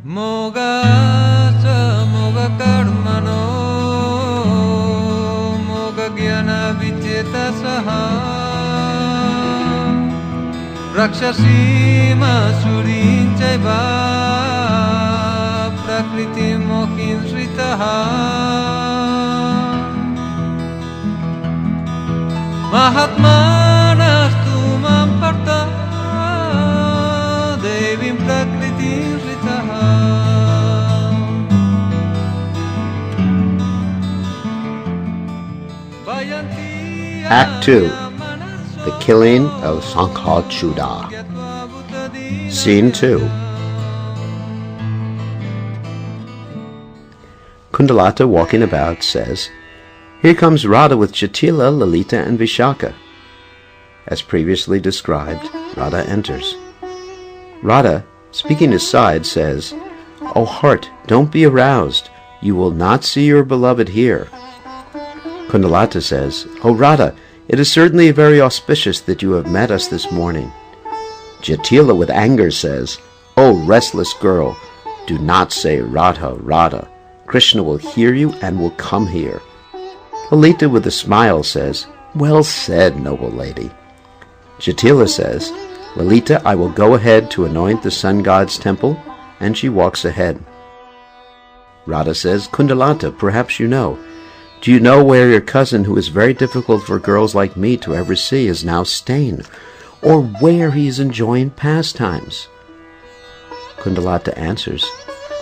Mogasa moga karmano moga gyana vicheta saha rakshasi masurin chaiva prakriti mokin sritaha mahatmanastu mamparta devim prakriti sritaha. Act 2. The Killing of Sankhachuda. Scene 2. Kundalata, walking about, says, "Here comes Radha with Jatila, Lalita, and Vishaka." As previously described, Radha enters. Radha, speaking aside, says, "O heart, don't be aroused. You will not see your beloved here." Kundalata says, "O Radha, it is certainly very auspicious that you have met us this morning." Jatila, with anger, says, "O restless girl, do not say Radha, Radha. Krishna will hear you and will come here." Lalita, with a smile, says, "Well said, noble lady." Jatila says, "Lalita, I will go ahead to anoint the sun god's temple," and she walks ahead. Radha says, "Kundalata, perhaps you know. Do you know where your cousin, who is very difficult for girls like me to ever see, is now staying, or where he is enjoying pastimes?" Kundalata answers,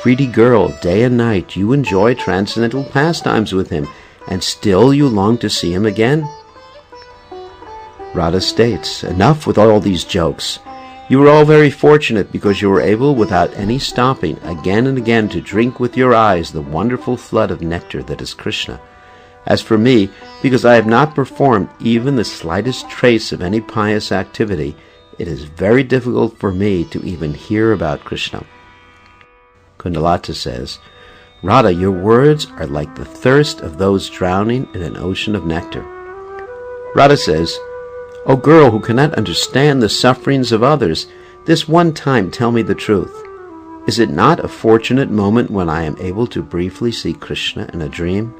"Greedy girl, day and night you enjoy transcendental pastimes with him, and still you long to see him again?" Radha states, "Enough with all these jokes. You were all very fortunate because you were able, without any stopping, again and again to drink with your eyes the wonderful flood of nectar that is Krishna. As for me, because I have not performed even the slightest trace of any pious activity, it is very difficult for me to even hear about Krishna." Kundalata says, "Radha, your words are like the thirst of those drowning in an ocean of nectar." Radha says, "O girl who cannot understand the sufferings of others, this one time tell me the truth. Is it not a fortunate moment when I am able to briefly see Krishna in a dream?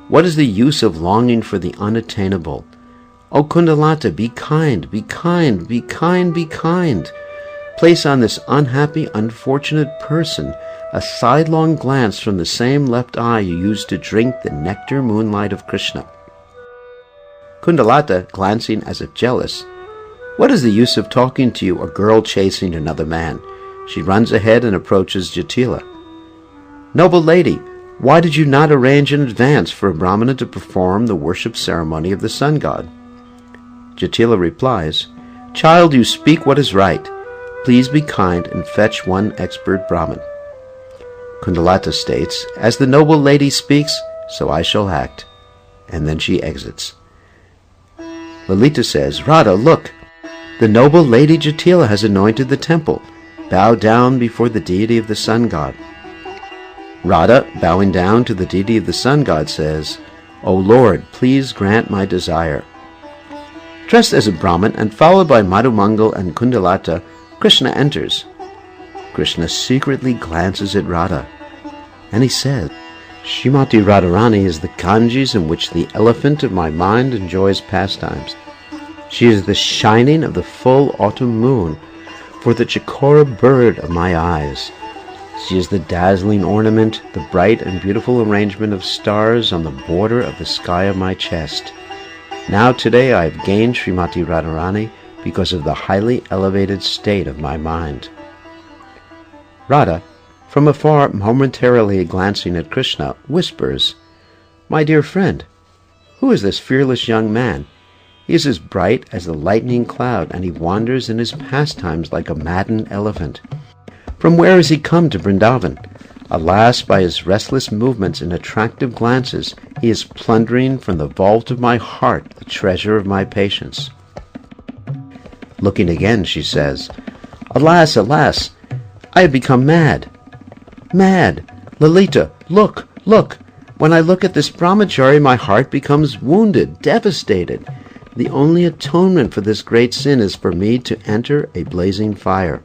What is the use of longing for the unattainable? O Kundalata, be kind, be kind, be kind, be kind. Place on this unhappy, unfortunate person a sidelong glance from the same left eye you used to drink the nectar moonlight of Krishna." Kundalata, glancing as if jealous, "What is the use of talking to you, a girl chasing another man?" She runs ahead and approaches Jatila. "Noble lady, why did you not arrange in advance for a Brahmana to perform the worship ceremony of the sun god?" Jatila replies, "Child, you speak what is right. Please be kind and fetch one expert Brahmin." Kundalata states, "As the noble lady speaks, so I shall act," and then she exits. Lalita says, "Radha, look! The noble lady Jatila has anointed the temple. Bow down before the deity of the sun god." Radha, bowing down to the deity of the sun god, says, "O Lord, please grant my desire." Dressed as a Brahmin and followed by Madhumangal and Kundalata, Krishna enters. Krishna secretly glances at Radha, and he says, "Srimati Radharani is the Ganges in which the elephant of my mind enjoys pastimes. She is the shining of the full autumn moon for the chikora bird of my eyes. She is the dazzling ornament, the bright and beautiful arrangement of stars on the border of the sky of my chest. Now today I have gained Srimati Radharani because of the highly elevated state of my mind." Radha, from afar momentarily glancing at Krishna, whispers, "My dear friend, who is this fearless young man? He is as bright as the lightning cloud, and he wanders in his pastimes like a maddened elephant. From where has he come to Vrindavan? Alas, by his restless movements and attractive glances, he is plundering from the vault of my heart the treasure of my patience." Looking again, she says, "Alas, alas! I have become mad. Mad! Lalita, look, look! When I look at this brahmachari, my heart becomes wounded, devastated. The only atonement for this great sin is for me to enter a blazing fire."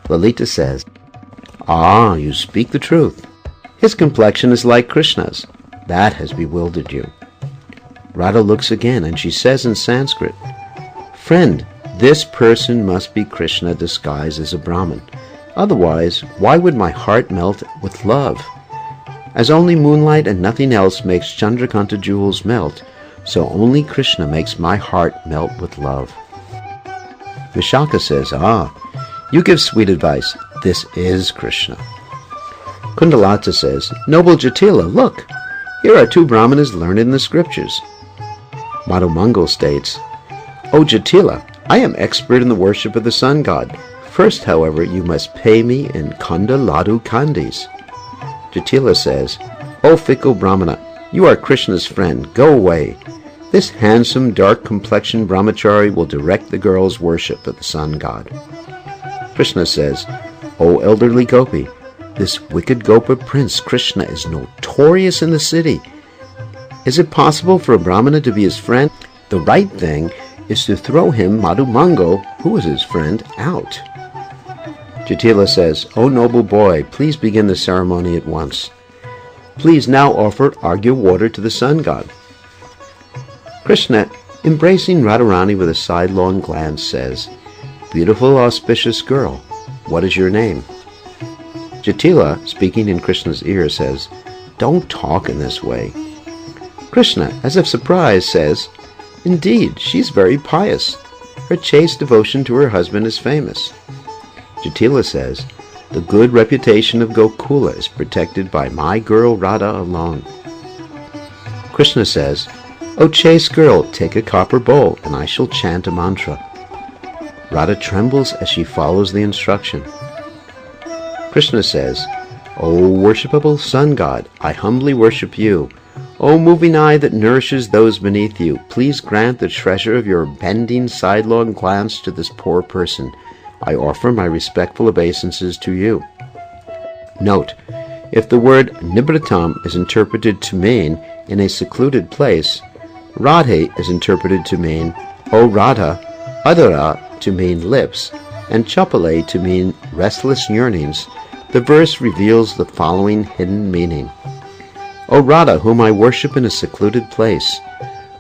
Lalita says, Ah, you speak the truth. His complexion is like Krishna's. That has bewildered you. Radha looks again, and she says in Sanskrit, Friend, this person must be Krishna disguised as a Brahmin. Otherwise, why would my heart melt with love? As only moonlight and nothing else makes Chandrakanta jewels melt, so only Krishna makes my heart melt with love. Vishaka says, Ah, you give sweet advice. This is Krishna. Kundalata says, Noble Jatila, look! Here are two brahmanas learned in the scriptures. Madhumangal states, O Jatila, I am expert in the worship of the sun god. First, however, you must pay me in Kanda Ladu Kandis. Jatila says, O fickle brahmana, you are Krishna's friend. Go away. This handsome, dark-complexioned brahmachari will direct the girls' worship of the sun god. Krishna says, O elderly gopi, this wicked gopa prince Krishna is notorious in the city. Is it possible for a brahmana to be his friend? The right thing is to throw him, Madhumangal, who is his friend, out. Jatila says, O noble boy, please begin the ceremony at once. Please now offer arghya water to the sun god. Krishna, embracing Radharani with a sidelong glance, says, Beautiful, auspicious girl, what is your name? Jatila, speaking in Krishna's ear, says, Don't talk in this way. Krishna, as if surprised, says, Indeed, she's very pious. Her chaste devotion to her husband is famous. Jatila says, The good reputation of Gokula is protected by my girl Radha alone. Krishna says, O chaste girl, take a copper bowl, and I shall chant a mantra. Radha trembles as she follows the instruction. Krishna says, O worshipable sun god, I humbly worship you. O moving eye that nourishes those beneath you, please grant the treasure of your bending sidelong glance to this poor person. I offer my respectful obeisances to you. Note, if the word nibratam is interpreted to mean in a secluded place, Radhe is interpreted to mean, O Radha, Adara to mean lips, and Chapale to mean restless yearnings, the verse reveals the following hidden meaning. O Radha, whom I worship in a secluded place,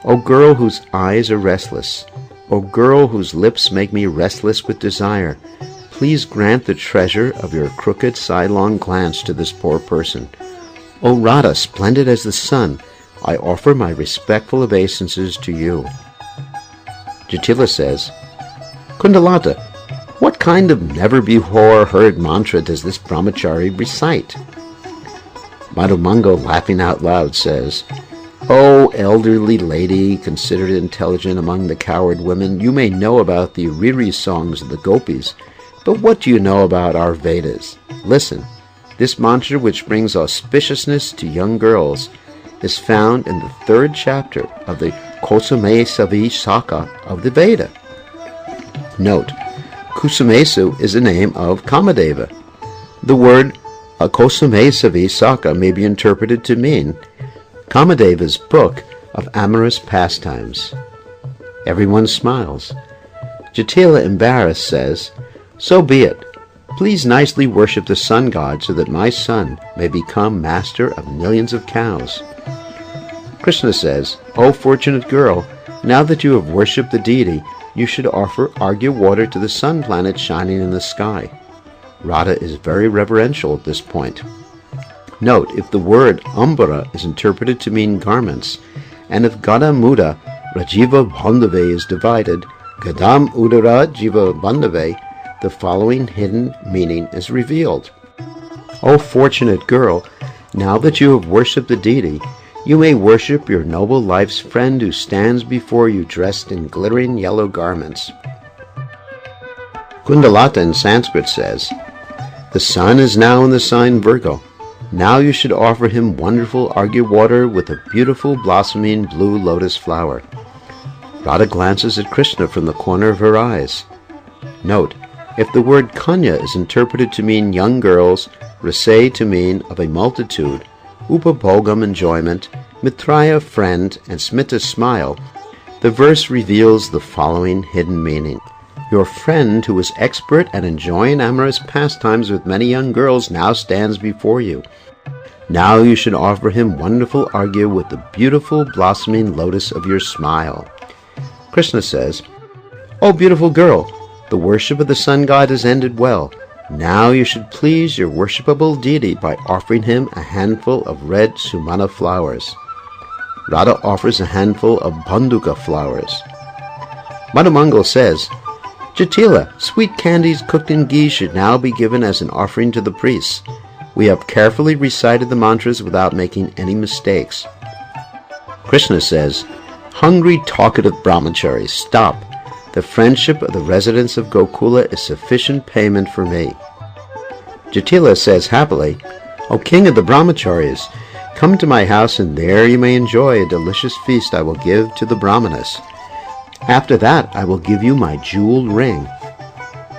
O girl whose eyes are restless, O girl whose lips make me restless with desire, please grant the treasure of your crooked sidelong glance to this poor person. O Radha, splendid as the sun, I offer my respectful obeisances to you. Jatila says, Kundalata, what kind of never-before-heard mantra does this brahmachari recite? Madhumangal, laughing out loud, says, O elderly lady, considered intelligent among the coward women, you may know about the Riri songs of the gopis, but what do you know about our Vedas? Listen, this mantra which brings auspiciousness to young girls is found in the 3rd chapter of the Kusumesavi Saka of the Veda. Note, Kusumesu is the name of Kamadeva. The word Kusumesavi Saka may be interpreted to mean Kamadeva's book of amorous pastimes. Everyone smiles. Jatila, embarrassed, says, So be it. Please nicely worship the sun god so that my son may become master of millions of cows. Krishna says, O fortunate girl, now that you have worshipped the deity, you should offer arghya water to the sun planet shining in the sky. Radha is very reverential at this point. Note, if the word ambara is interpreted to mean garments, and if Gada Muda Rajiva Bandhave is divided, Gadam Udara Jiva Bandhave, the following hidden meaning is revealed. O fortunate girl, now that you have worshipped the deity, you may worship your noble life's friend who stands before you dressed in glittering yellow garments. Kundalata in Sanskrit says, The sun is now in the sign Virgo. Now you should offer him wonderful arghya water with a beautiful blossoming blue lotus flower. Radha glances at Krishna from the corner of her eyes. Note, if the word kanya is interpreted to mean young girls, rase to mean of a multitude, upabhogam enjoyment, mitraya friend, and smita smile, the verse reveals the following hidden meaning. Your friend, who is expert at enjoying amorous pastimes with many young girls, now stands before you. Now you should offer him wonderful arghya with the beautiful blossoming lotus of your smile. Krishna says, O beautiful girl, the worship of the sun god has ended well. Now you should please your worshipable deity by offering him a handful of red sumana flowers. Radha offers a handful of banduka flowers. Madhumangal says, Jatila, sweet candies cooked in ghee should now be given as an offering to the priests. We have carefully recited the mantras without making any mistakes. Krishna says, Hungry, talkative brahmacharis, stop. The friendship of the residents of Gokula is sufficient payment for me. Jatila says happily, O king of the brahmacharis, come to my house and there you may enjoy a delicious feast I will give to the brahmanas. After that I will give you my jeweled ring.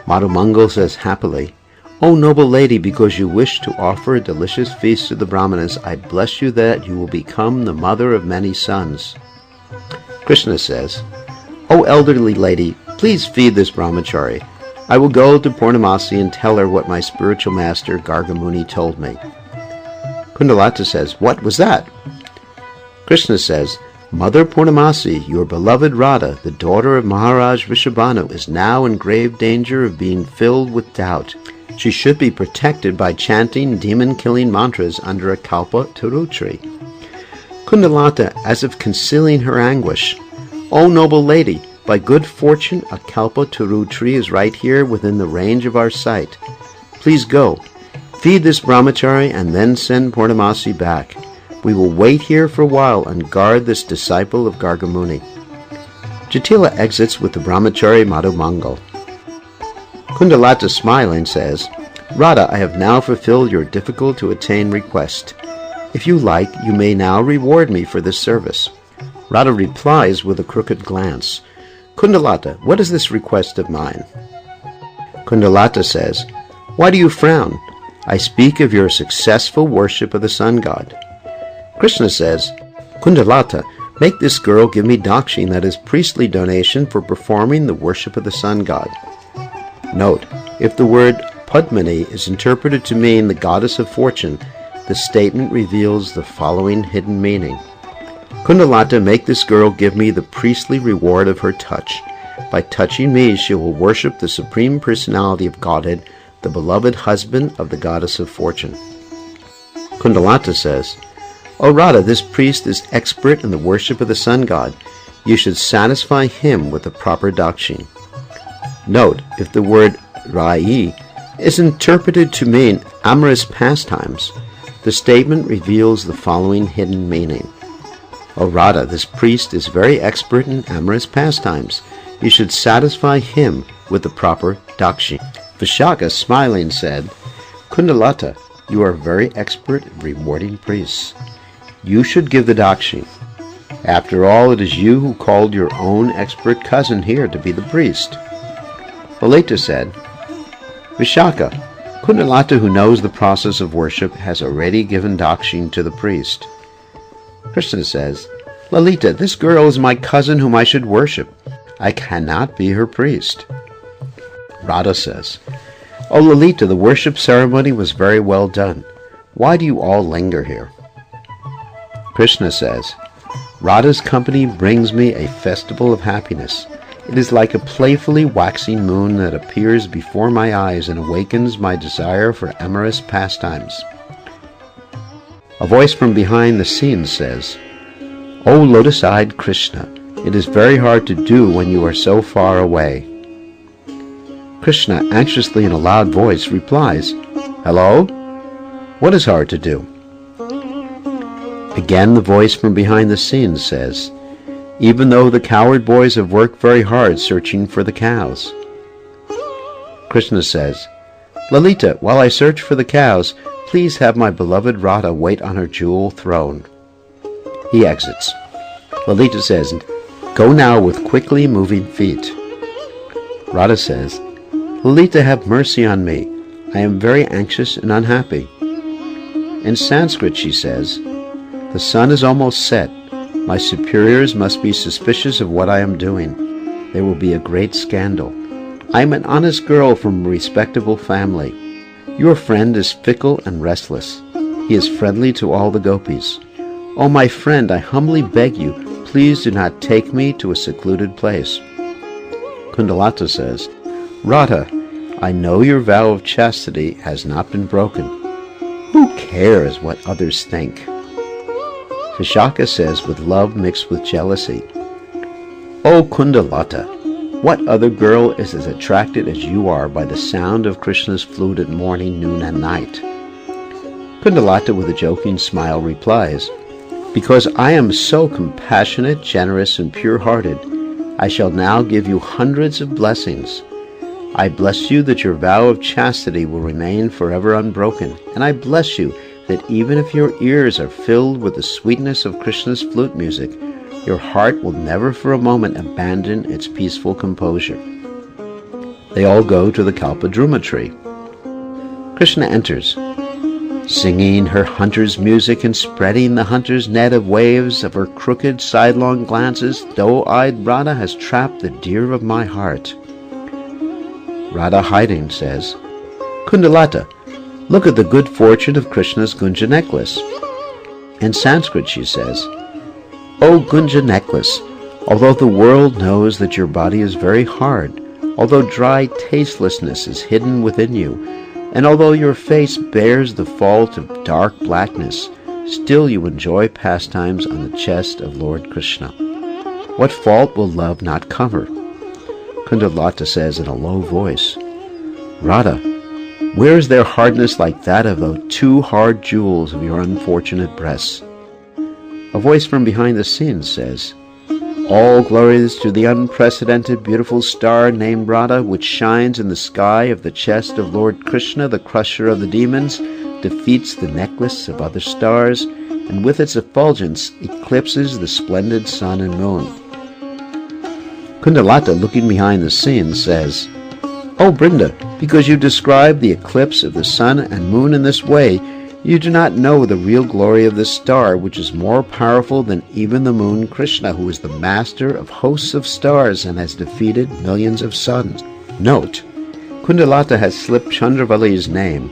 Madhumangal says happily, O noble lady, because you wish to offer a delicious feast to the brahmanas, I bless you that you will become the mother of many sons. Krishna says, O elderly lady, please feed this brahmachari. I will go to Purnamasi and tell her what my spiritual master Gargamuni told me. Kundalata says, What was that? Krishna says, Mother Purnamasi, your beloved Radha, the daughter of Maharaj Vrishabhanu, is now in grave danger of being filled with doubt. She should be protected by chanting demon-killing mantras under a kalpa taru tree. Kundalata, as if concealing her anguish, O noble lady, by good fortune a kalpa taru tree is right here within the range of our sight. Please go, feed this brahmachari and then send Purnamasi back. We will wait here for a while and guard this disciple of Gargamuni. Jatila exits with the brahmachari Madhumangal. Kundalata, smiling, says, Radha, I have now fulfilled your difficult-to-attain request. If you like, you may now reward me for this service. Radha replies with a crooked glance, Kundalata, what is this request of mine? Kundalata says, Why do you frown? I speak of your successful worship of the sun god. Krishna says, Kundalata, make this girl give me dakshin, that is priestly donation for performing the worship of the sun god. Note, if the word Padmini is interpreted to mean the goddess of fortune, the statement reveals the following hidden meaning. Kundalata, make this girl give me the priestly reward of her touch. By touching me, she will worship the Supreme Personality of Godhead, the beloved husband of the goddess of fortune. Kundalata says, O Radha, this priest is expert in the worship of the sun god. You should satisfy him with the proper dakshin. Note, if the word Rai is interpreted to mean amorous pastimes, the statement reveals the following hidden meaning. O Radha, this priest is very expert in amorous pastimes. You should satisfy him with the proper dakshin. Vishaka, smiling, said, Kundalata, you are very expert in rewarding priests. You should give the dakshin. After all, it is you who called your own expert cousin here to be the priest. Lalita said, Vishaka, Kundalata, who knows the process of worship, has already given dakshin to the priest. Krishna says, Lalita, this girl is my cousin whom I should worship. I cannot be her priest. Radha says, O Lalita, the worship ceremony was very well done. Why do you all linger here? Krishna says, Radha's company brings me a festival of happiness. It is like a playfully waxing moon that appears before my eyes and awakens my desire for amorous pastimes. A voice from behind the scenes says, O lotus-eyed Krishna, it is very hard to do when you are so far away. Krishna, anxiously in a loud voice, replies, Hello? What is hard to do? Again the voice from behind the scenes says, Even though the coward boys have worked very hard searching for the cows. Krishna says, Lalita, while I search for the cows, please have my beloved Radha wait on her jewel throne. He exits. Lalita says, Go now with quickly moving feet. Radha says, Lalita, have mercy on me. I am very anxious and unhappy. In Sanskrit she says, The sun is almost set. My superiors must be suspicious of what I am doing. There will be a great scandal. I'm an honest girl from a respectable family. Your friend is fickle and restless. He is friendly to all the gopis. Oh, my friend, I humbly beg you, please do not take me to a secluded place. Kundalata says, Radha, I know your vow of chastity has not been broken. Who cares what others think? Vishaka says, with love mixed with jealousy, O Kundalata, what other girl is as attracted as you are by the sound of Krishna's flute at morning, noon, and night? Kundalata, with a joking smile, replies, Because I am so compassionate, generous, and pure-hearted, I shall now give you hundreds of blessings. I bless you that your vow of chastity will remain forever unbroken, and I bless you that even if your ears are filled with the sweetness of Krishna's flute music, your heart will never for a moment abandon its peaceful composure. They all go to the Kalpadruma tree. Krishna enters, singing her hunter's music and spreading the hunter's net of waves of her crooked sidelong glances. Doe-eyed Radha has trapped the deer of my heart. Radha, hiding, says, Kundalata, look at the good fortune of Krishna's Gunja necklace. In Sanskrit she says, O Gunja necklace, although the world knows that your body is very hard, although dry tastelessness is hidden within you, and although your face bears the fault of dark blackness, still you enjoy pastimes on the chest of Lord Krishna. What fault will love not cover? Kundalata says in a low voice, Radha, where is there hardness like that of the two hard jewels of your unfortunate breasts? A voice from behind the scenes says, All glories to the unprecedented beautiful star named Radha, which shines in the sky of the chest of Lord Krishna, the crusher of the demons, defeats the necklace of other stars, and with its effulgence eclipses the splendid sun and moon. Kundalata, looking behind the scenes, says, O Brinda, because you describe the eclipse of the sun and moon in this way, you do not know the real glory of this star, which is more powerful than even the moon Krishna, who is the master of hosts of stars and has defeated millions of suns. Note, Kundalata has slipped Chandravali's name,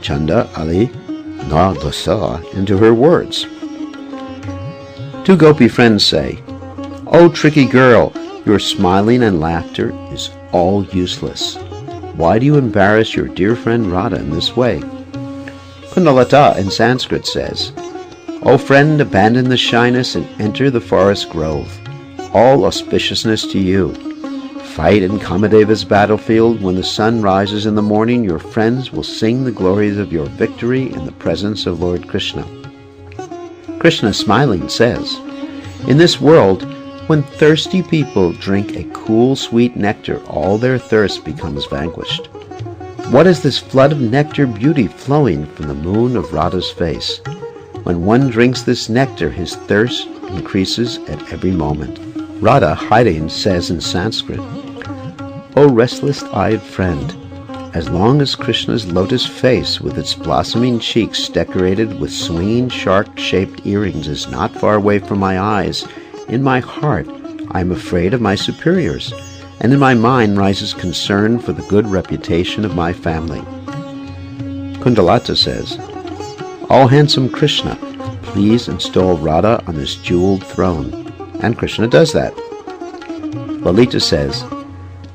Chanda Ali Nardasa, into her words. Two gopi friends say, O tricky girl, your smiling and laughter is all useless. Why do you embarrass your dear friend Radha in this way? Kundalata in Sanskrit says, O friend, abandon the shyness and enter the forest grove. All auspiciousness to you. Fight in Kamadeva's battlefield. When the sun rises in the morning, your friends will sing the glories of your victory in the presence of Lord Krishna. Krishna, smiling, says, In this world, when thirsty people drink a cool, sweet nectar, all their thirst becomes vanquished. What is this flood of nectar beauty flowing from the moon of Radha's face? When one drinks this nectar, his thirst increases at every moment. Radha, hiding, says in Sanskrit, O restless-eyed friend, as long as Krishna's lotus face with its blossoming cheeks decorated with swinging shark-shaped earrings is not far away from my eyes, in my heart I am afraid of my superiors, and in my mind rises concern for the good reputation of my family. Kundalata says, O handsome Krishna, please install Radha on this jeweled throne. And Krishna does that. Lalita says,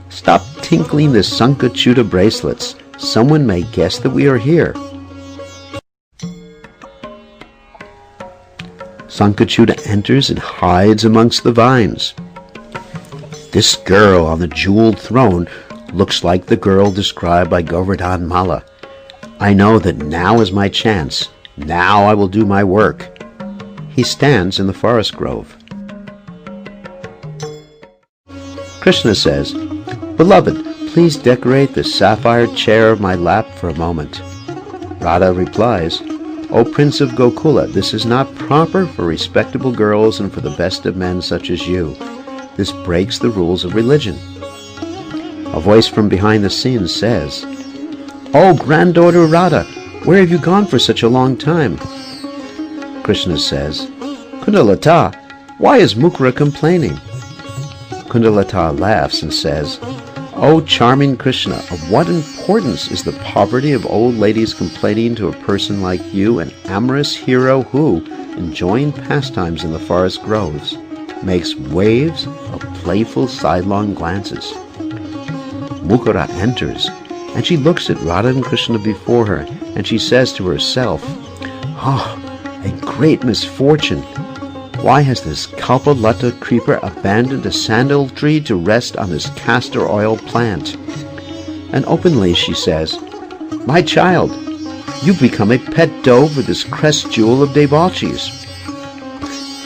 Stop tinkling the Sankachuta bracelets. Someone may guess that we are here. Sankachuta enters and hides amongst the vines. This girl on the jeweled throne looks like the girl described by Govardhan Mala. I know that now is my chance. Now I will do my work. He stands in the forest grove. Krishna says, Beloved, please decorate the sapphire chair of my lap for a moment. Radha replies, O Prince of Gokula, this is not proper for respectable girls and for the best of men such as you. This breaks the rules of religion. A voice from behind the scenes says, O granddaughter Radha, where have you gone for such a long time? Krishna says, Kundalata, why is Mukra complaining? Kundalata laughs and says, "O charming Krishna, of what importance is the poverty of old ladies complaining to a person like you, an amorous hero who, enjoying pastimes in the forest groves, makes waves of playful sidelong glances?" Mukura enters, and she looks at Radha and Krishna before her, and she says to herself, "Oh, a great misfortune! Why has this Kalpalata creeper abandoned a sandal tree to rest on this castor oil plant?" And openly she says, "My child, you've become a pet dove for this crest jewel of debauchees."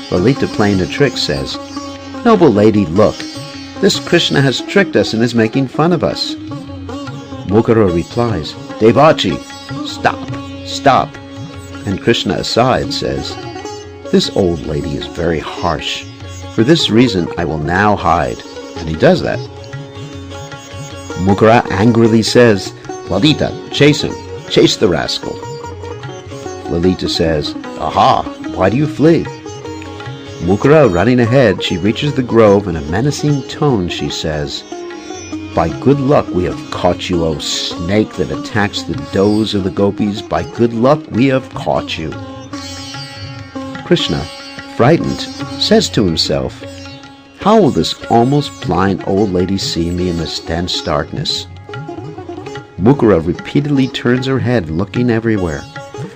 Lalita, playing a trick, says, "Noble lady, look, this Krishna has tricked us and is making fun of us." Mukura replies, "Debauchee, stop, stop." And Krishna aside says, "This old lady is very harsh. For this reason I will now hide." And he does that. Mukura angrily says, "Lalita, chase him. Chase the rascal." Lalita says, "Aha, why do you flee?" Mukura running ahead, she reaches the grove. In a menacing tone she says, "By good luck we have caught you, O snake that attacks the does of the gopis. By good luck we have caught you." Krishna, frightened, says to himself, "How will this almost blind old lady see me in this dense darkness?" Mukura repeatedly turns her head, looking everywhere.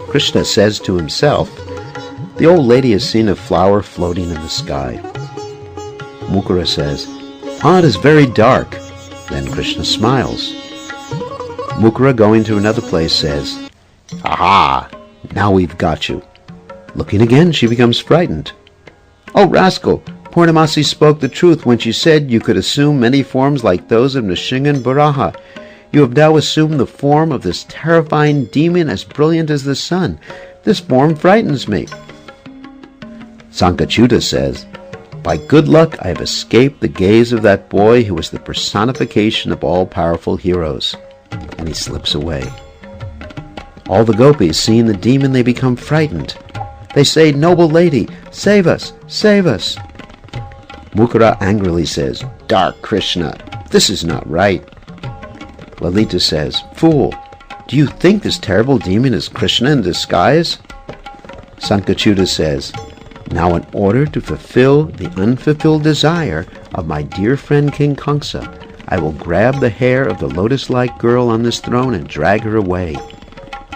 Krishna says to himself, "The old lady has seen a flower floating in the sky." Mukura says, "Ah, it is very dark." Then Krishna smiles. Mukura, going to another place, says, "Aha, now we've got you." Looking again, she becomes frightened. "Oh, rascal, Purnamasi spoke the truth when she said you could assume many forms like those of Nrsimha and Varaha. You have now assumed the form of this terrifying demon as brilliant as the sun. This form frightens me." Sankachuta says, "By good luck I have escaped the gaze of that boy who is the personification of all-powerful heroes." And he slips away. All the gopis, seeing the demon, they become frightened. They say, "Noble lady, save us, save us." Mukura angrily says, "Dark Krishna, this is not right." Lalita says, "Fool, do you think this terrible demon is Krishna in disguise?" Sankachuta says, "Now in order to fulfill the unfulfilled desire of my dear friend King Kamsa, I will grab the hair of the lotus-like girl on this throne and drag her away."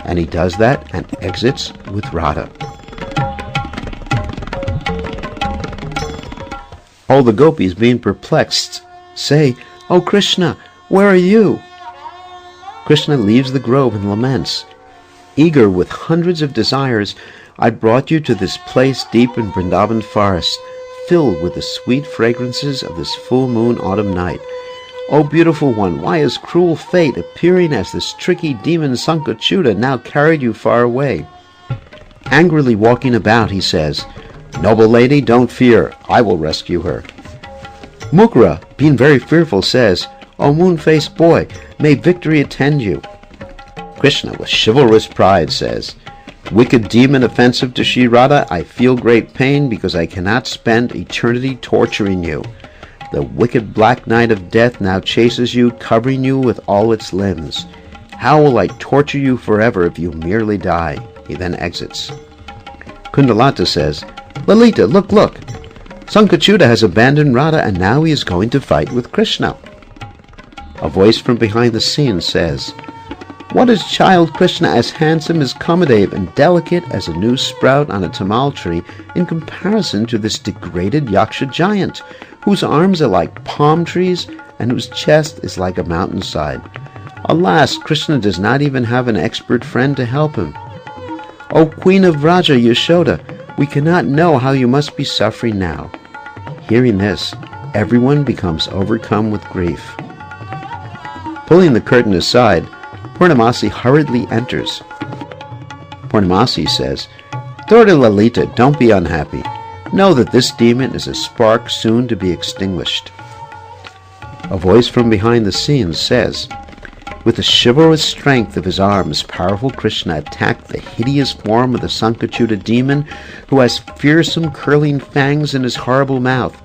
And he does that and exits with Radha. All the gopis, being perplexed, say, "Oh Krishna, where are you?" Krishna leaves the grove and laments, "Eager with hundreds of desires, I brought you to this place deep in Vrindavan forest, filled with the sweet fragrances of this full moon autumn night. O beautiful one, why has cruel fate, appearing as this tricky demon Sankachuta, now carried you far away?" Angrily walking about, he says, "Noble lady, don't fear. I will rescue her." Mukura, being very fearful, says, "O moon-faced boy, may victory attend you." Krishna, with chivalrous pride, says, "Wicked demon offensive to Sri Radha, I feel great pain because I cannot spend eternity torturing you. The wicked black night of death now chases you, covering you with all its limbs. How will I torture you forever if you merely die?" He then exits. Kundalata says, "Lalita, look, look! Sankachuta has abandoned Radha and now he is going to fight with Krishna." A voice from behind the scenes says, "What is child Krishna as handsome as Kamadev and delicate as a new sprout on a tamal tree in comparison to this degraded Yaksha giant, whose arms are like palm trees and whose chest is like a mountainside? Alas, Krishna does not even have an expert friend to help him. O Queen of Vraja, Yashoda, we cannot know how you must be suffering now." Hearing this, everyone becomes overcome with grief. Pulling the curtain aside, Purnamasi hurriedly enters. Purnamasi says, "Daughter Lalita, don't be unhappy. Know that this demon is a spark soon to be extinguished." A voice from behind the scenes says, "With the chivalrous strength of his arms, powerful Krishna attacked the hideous form of the Sankachuta demon, who has fearsome curling fangs in his horrible mouth.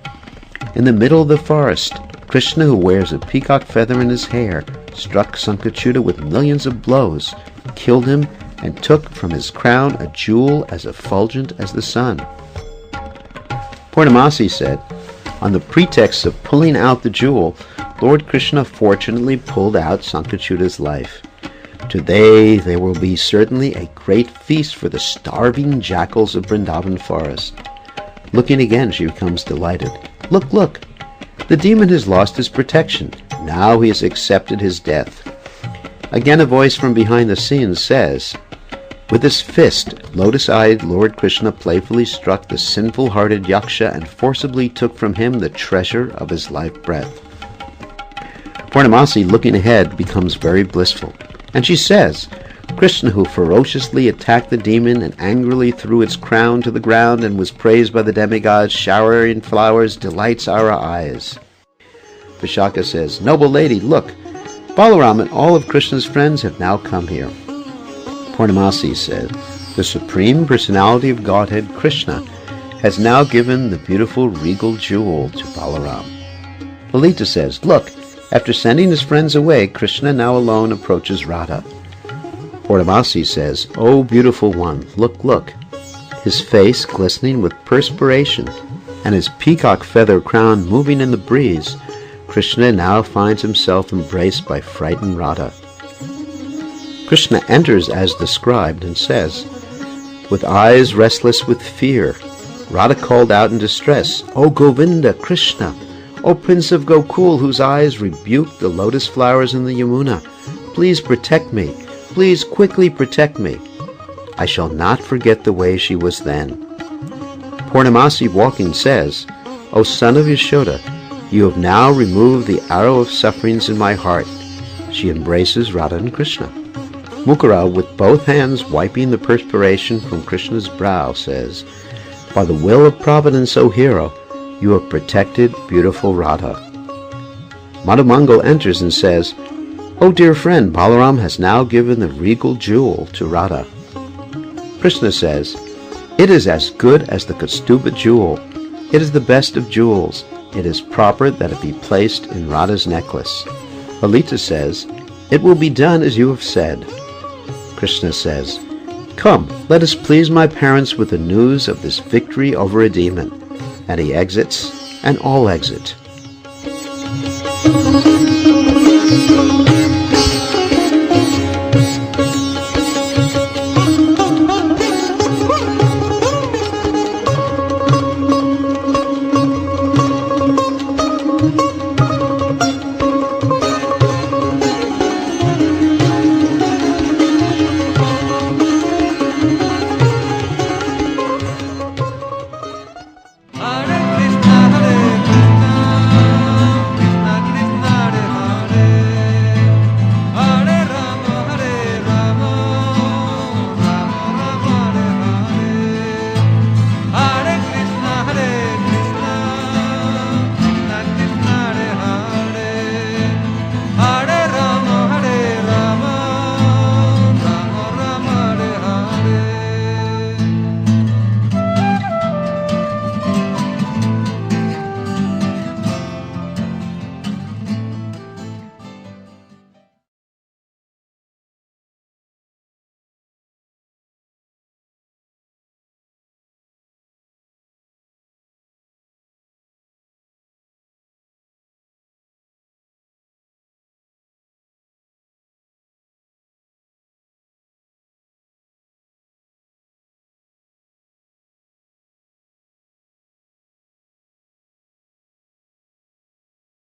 In the middle of the forest, Krishna, who wears a peacock feather in his hair, struck Sankachuta with millions of blows, killed him, and took from his crown a jewel as effulgent as the sun. Purnamasi said, on the pretext of pulling out the jewel, Lord Krishna fortunately pulled out Sankachuta's life. Today there will be certainly a great feast for the starving jackals of Vrindavan forest. Looking again, she becomes delighted. Look, look! The demon has lost his protection. Now he has accepted his death. Again a voice from behind the scenes says, with his fist, lotus-eyed Lord Krishna playfully struck the sinful-hearted Yaksha and forcibly took from him the treasure of his life breath. Purnamasi, looking ahead, becomes very blissful, and she says, Krishna, who ferociously attacked the demon and angrily threw its crown to the ground and was praised by the demigods, showering flowers, delights our eyes. Vishaka says, noble lady, look, Balaram and all of Krishna's friends have now come here. Purnamasi said, the Supreme Personality of Godhead, Krishna, has now given the beautiful regal jewel to Balaram. Lalita says, look, after sending his friends away, Krishna now alone approaches Radha. Purnamasi says, O beautiful one, look, look, his face glistening with perspiration, and his peacock feather crown moving in the breeze, Krishna now finds himself embraced by frightened Radha. Krishna enters as described and says, with eyes restless with fear, Radha called out in distress, O Govinda, Krishna, O Prince of Gokul, whose eyes rebuked the lotus flowers in the Yamuna, please protect me. Please quickly protect me. I shall not forget the way she was then. Purnamasi walking says, O son of Yashoda, you have now removed the arrow of sufferings in my heart. She embraces Radha and Krishna. Mukara, with both hands wiping the perspiration from Krishna's brow, says, by the will of Providence, O hero, you have protected beautiful Radha. Madhumangal enters and says, O dear friend, Balaram has now given the regal jewel to Radha. Krishna says, it is as good as the Kaustubha jewel. It is the best of jewels. It is proper that it be placed in Radha's necklace. Lalita says, it will be done as you have said. Krishna says, come, let us please my parents with the news of this victory over a demon. And he exits, and all exit.